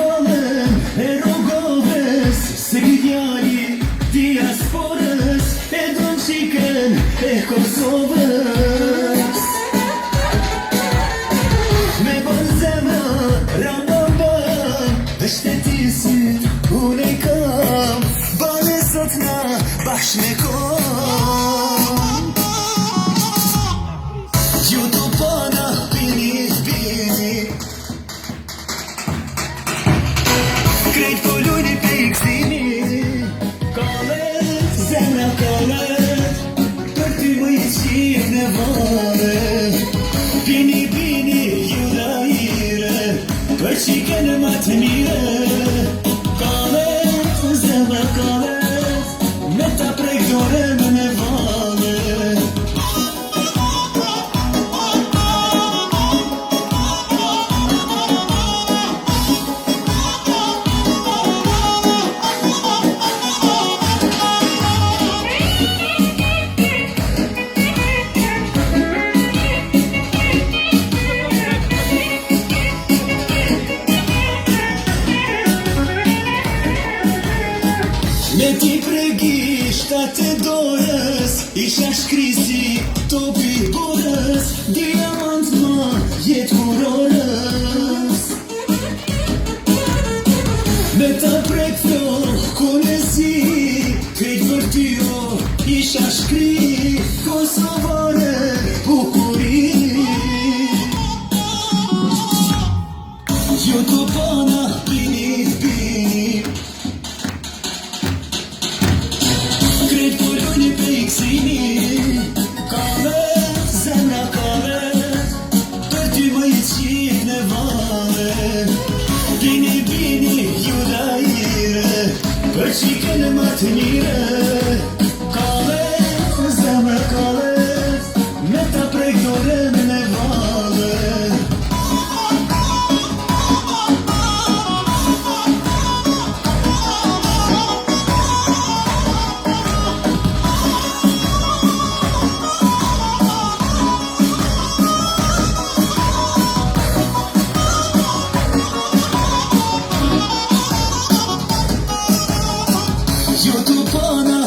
dalën e rogovës, se gidjali diasporës, e don qikën e Kosovës. Me bon zemra ramabam, dhe shtetisit unë e kam, bane sot na bashkë me kom. Ju të pana pini bini, krejt po lujni pe i kësini, kalet, zemra kalet, për ty më i qik në valet. Bini bini ju da ire, për qikën më të mire, kalet, zemra kalet, me ta prek dore më në valet. Me ti pregisht atë dorës, isha shkrisi topi borës, diamant ma jetë murorës. Me ta prek flok kunesi, krejt për tyjo isha shkri, Kosovare bukuri. Ju të pana bini bini, krejt po lujni pe i kësini, kalet, zemra kalet, për ty më i qik në valet. Bini bini ju da ire, për qikën më të mire, kalet, zemra kalet, me ta prek dore në valet. Ju të pana